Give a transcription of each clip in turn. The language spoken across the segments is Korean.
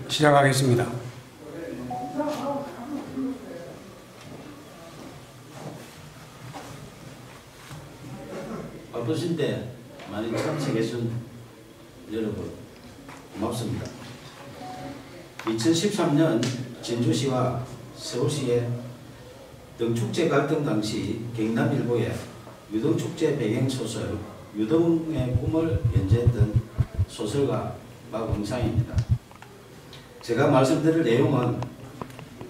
시작하겠습니다. 바쁘신데 많이 참석해준 여러분 고맙습니다. 2013년 진주시와 서울시의 등축제 갈등 당시 경남일보의 유등축제 배경소설 유등의 꿈을 연재했던 소설가 박응상입니다. 제가 말씀드릴 내용은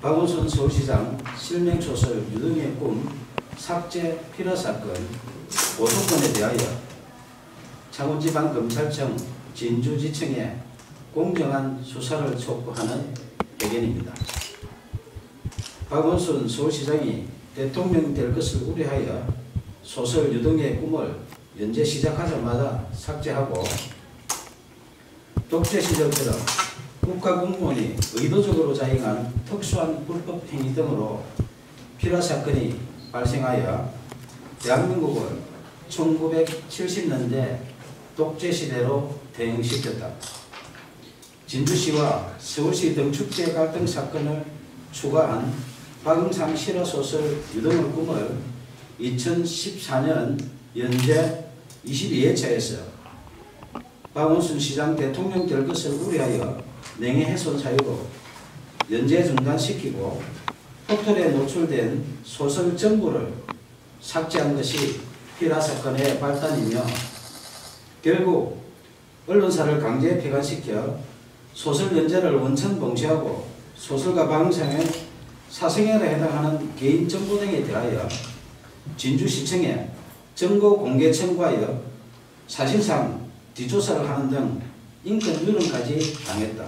박원순 서울시장 실명소설 유등의 꿈 삭제 필화사건 고소건에 대하여 창원지방검찰청 진주지청에 공정한 수사를 촉구하는 회견입니다. 박원순 서울시장이 대통령이 될 것을 우려하여 소설 유등의 꿈을 연재 시작하자마자 삭제하고 독재 시절처럼 국가공무원이 의도적으로 자행한 특수한 불법 행위 등으로 필화사건이 발생하여 대한민국을 1970년대 독재시대로 퇴행시켰다. 진주시와 서울시 등축제 갈등 사건을 추가한 박응상 실화소설 유등의 꿈을 2014년 연재 22회차에서 박원순 시장 대통령 될 것을 우려하여 명예훼손 사유로 연재 중단시키고 포털에 노출된 소설 전부를 삭제한 것이 필화사건의 발단이며 결국 언론사를 강제 폐간시켜 소설 연재를 원천 봉쇄하고 소설가 박응상의 사생활에 해당하는 개인 정보 등에 대하여 진주시청에 정보 공개 청구하여 사실상 뒷조사를 하는 등 인권 유린까지 당했다.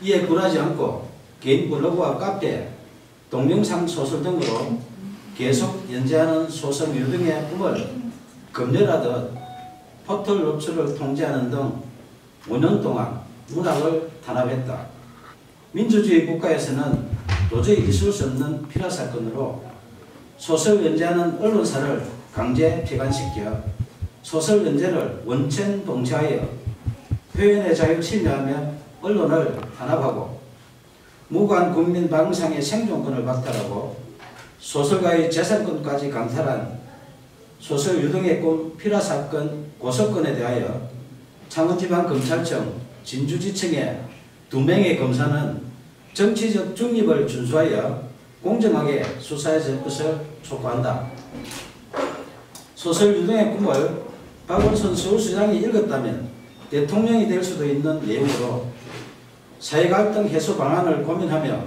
이에 굴하지 않고 개인 블로그와 카페, 동영상 소설 등으로 계속 연재하는 소설 유등의 꿈을 검열하듯 포털 노출을 통제하는 등 5년 동안 문학을 탄압했다. 민주주의 국가에서는 도저히 있을 수 없는 필화사건으로 소설 연재하는 언론사를 강제 폐간시켜 소설 연재를 원천 봉쇄하여 표현의 자유를 침해하며 언론을 탄압하고 무고한 국민 박응상의 생존권을 박탈하고 소설가의 재산권까지 강탈한 소설 유등의 꿈 필화사건 고소건에 대하여 창원지방검찰청 진주지청의 2명의 검사는 정치적 중립을 준수하여 공정하게 수사해 줄 것을 촉구한다. 소설 유등의 꿈을 박원순 서울시장이 읽었다면 대통령이 될 수도 있는 내용으로 사회갈등 해소 방안을 고민하며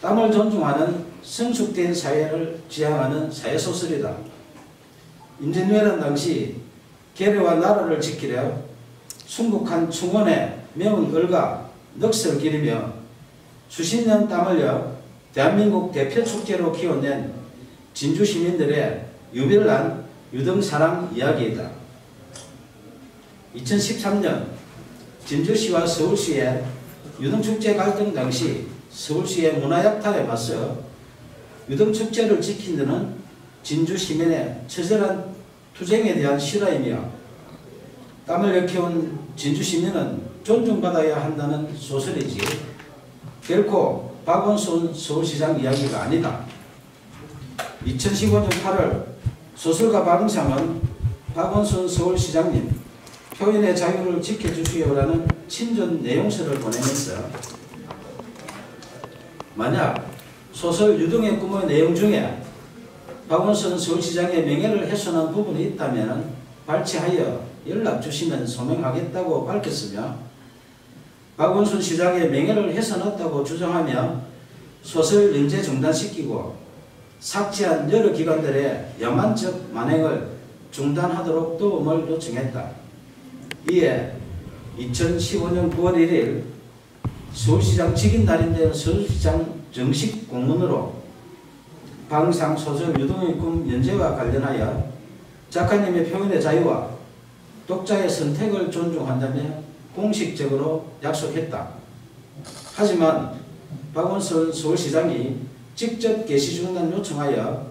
땀을 존중하는 성숙된 사회를 지향하는 사회소설이다. 임진왜란 당시 계례와 나라를 지키려 순국한 충원에 매운 얼과 넋을 기리며 수십 년 땀 흘려 대한민국 대표 축제로 키워낸 진주 시민들의 유별난 유등사랑 이야기이다. 2013년 진주시와 서울시의 유등축제 갈등 당시 서울시의 문화약탈에 맞서 유등축제를 지킨 데는 진주 시민의 처절한 투쟁에 대한 실화이며 땀을 일깨운 진주 시민은 존중받아야 한다는 소설이지 결코 박원순 서울시장 이야기가 아니다. 2015년 8월 소설가 박응상은 박원순 서울시장님 표현의 자유를 지켜주시오라는 친전 내용서를 보내면서 만약 소설 유등의 꿈의 내용 중에 박원순 서울시장의 명예를 훼손한 부분이 있다면 발췌하여 연락 주시면 소명하겠다고 밝혔으며 박원순 시장의 명예를 훼손했다고 주장하며 소설 연재 중단시키고 삭제한 여러 기관들의 야만적 만행을 중단하도록 도움을 요청했다. 이에 2015년 9월 1일 서울시장 직인 날인데 서울시장 정식 공문으로 박응상 소설 유등의 꿈 연재와 관련하여 작가님의 표현의 자유와 독자의 선택을 존중한다며 공식적으로 약속했다. 하지만 박원순 서울시장이 직접 게시 중단 요청하여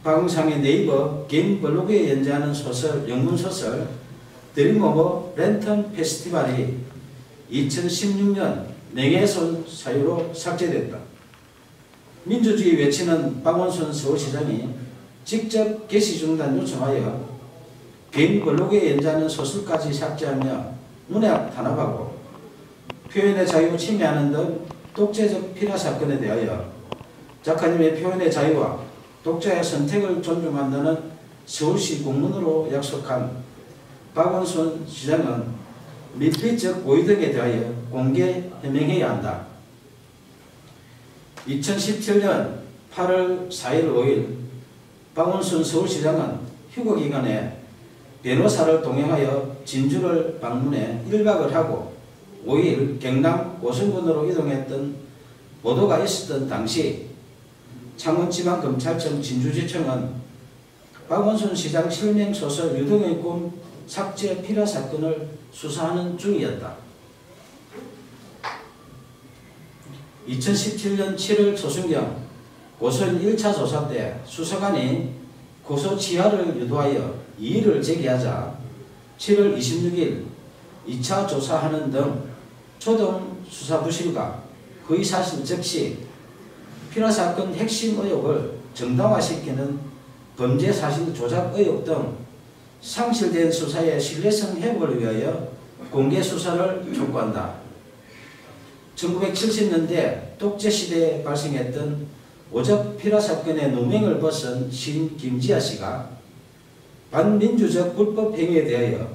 박응상의 네이버 개인 블로그에 연재하는 소설, 영문소설 드림오버 랜턴 페스티벌이 2016년 명예훼손 사유로 삭제됐다. 민주주의 외치는 박원순 서울시장이 직접 게시 중단 요청하여 개인 블로그에 연재하는 소설까지 삭제하며 문학 탄압하고 표현의 자유 침해하는 등 독재적 피라 사건에 대하여 작가님의 표현의 자유와 독자의 선택을 존중한다는 서울시 공문으로 약속한 박원순 시장은 밀폐적 고의 등에 대하여 공개 해명해야 한다. 2017년 8월 4일 5일 박원순 서울시장은 휴거기간에 변호사를 동행하여 진주를 방문해 1박을 하고 5일 경남 고성군으로 이동했던 보도가 있었던 당시 창원지방검찰청 진주지청은 박원순 시장 실명소설 유등의 꿈 삭제 피라 사건을 수사하는 중이었다. 2017년 7월 초순경 고소인 1차 조사 때 수사관이 고소 취하를 유도하여 이의를 제기하자 7월 26일 2차 조사하는 등 초동 수사 부실과 허위사실 적시, 피라사건 핵심 의혹을 정당화시키는 범죄 사실 조작 의혹 등 상실된 수사의 신뢰성 회복을 위하여 공개 수사를 촉구한다. 1970년대 독재시대에 발생했던 오적 피라사건의 누명을 벗은 시인 김지아 씨가 반민주적 불법 행위에 대하여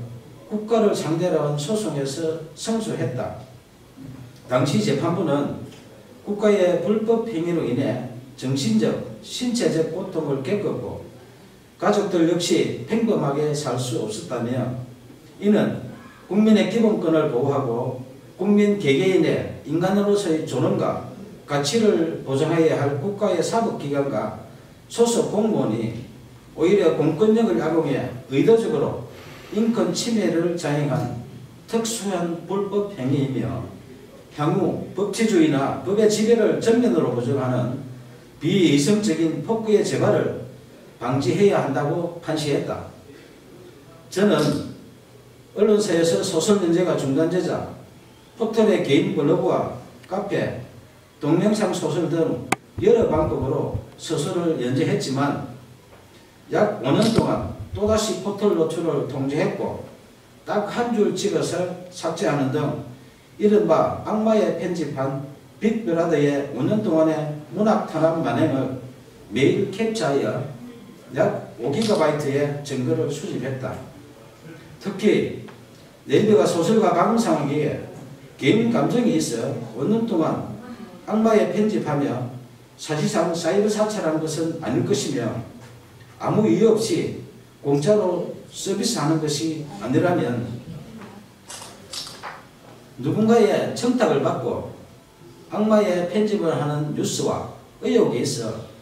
국가를 상대로 한 소송에서 승소했다. 당시 재판부는 국가의 불법 행위로 인해 정신적, 신체적 고통을 겪었고 가족들 역시 평범하게 살 수 없었다며 이는 국민의 기본권을 보호하고 국민 개개인의 인간으로서의 존엄과 가치를 보장해야 할 국가의 사법기관과 소속 공무원이 오히려 공권력을 악용해 의도적으로 인권 침해를 자행한 특수한 불법 행위이며 향후 법치주의나 법의 지배를 전면으로 부정하는 비이성적인 폭구의 재발을 방지해야 한다고 판시했다. 저는 언론사에서 소설 연재가 중단되자 포털의 개인 블로그와 카페, 동영상 소설 등 여러 방법으로 소설을 연재했지만 약 5년 동안 또다시 포털 노출을 통제했고 딱 한 줄 찍어서 삭제하는 등 이른바 악마의 편집한 빅브라더의 5년 동안의 문학 탄압 만행을 매일 캡처하여 약 5GB의 증거를 수집했다. 특히 네이버가 소설가 박은상에게 개인 감정이 있어 5년 동안 악마의 편집하며 사실상 사이버 사찰한 것은 아닐 것이며 아무 이유 없이 공짜로 서비스하는 것이 아니라면 누군가의 청탁을 받고 악마의 편집을 하는 뉴스와 의혹이 있어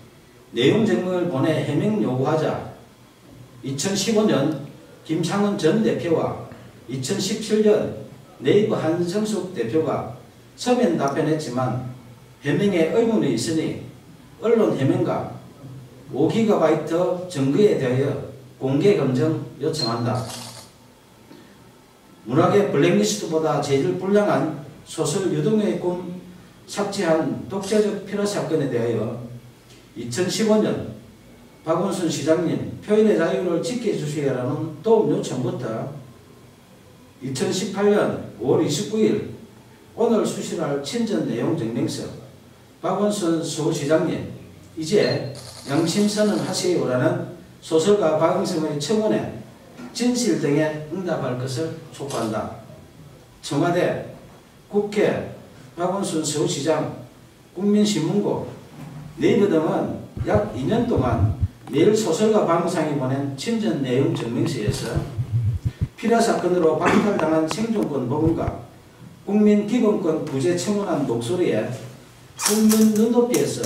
내용 증명을 보내 해명 요구하자 2015년 김창원 전 대표와 2017년 네이버 한성숙 대표가 서면 답변했지만 해명에 의문이 있으니 언론 해명과 5GB 증거에 대하여 공개 검증 요청한다. 문학의 블랙리스트보다 재질 불량한 소설 유등의 꿈 삭제한 독재적 피라 사건에 대하여 2015년 박원순 시장님 표현의 자유를 지켜주시라는 도움 요청부터 2018년 5월 29일 오늘 수실할 친전 내용 증명서 박원순 서울시장님 이제 양심선언 하세요라는 소설가 박응성의 청원에 진실 등에 응답할 것을 촉구한다. 청와대, 국회, 박원순 서울시장, 국민신문고, 네이버 등은 약 2년 동안 매일 소설가 박응상이 보낸 친전 내용 증명서에서 피라 사건으로 박탈당한 생존권 보험과 국민 기본권 부재 청원한 목소리에 국민 눈높이에서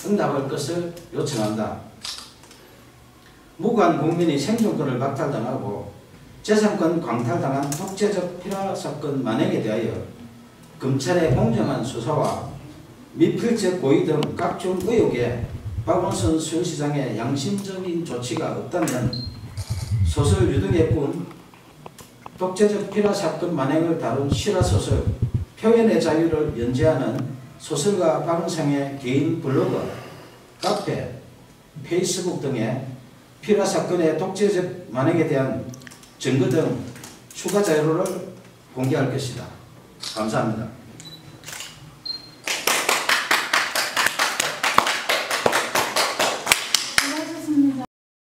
응답할 것을 요청한다. 무고한 국민이 생존권을 박탈당하고 재산권 광탈당한 독재적 피라 사건 만행에 대하여 검찰의 공정한 수사와 미필적 고의 등 각종 의혹에 박원순 서울시장의 양심적인 조치가 없다면 소설 유등의 꿈 독재적 피라 사건 만행을 다룬 실화소설 표현의 자유를 연재하는 소설가 방상의 개인 블로그, 카페, 페이스북 등에 피라 사건의 독재적 만행에 대한 증거 등 추가 자료를 공개할 것이다. 감사합니다.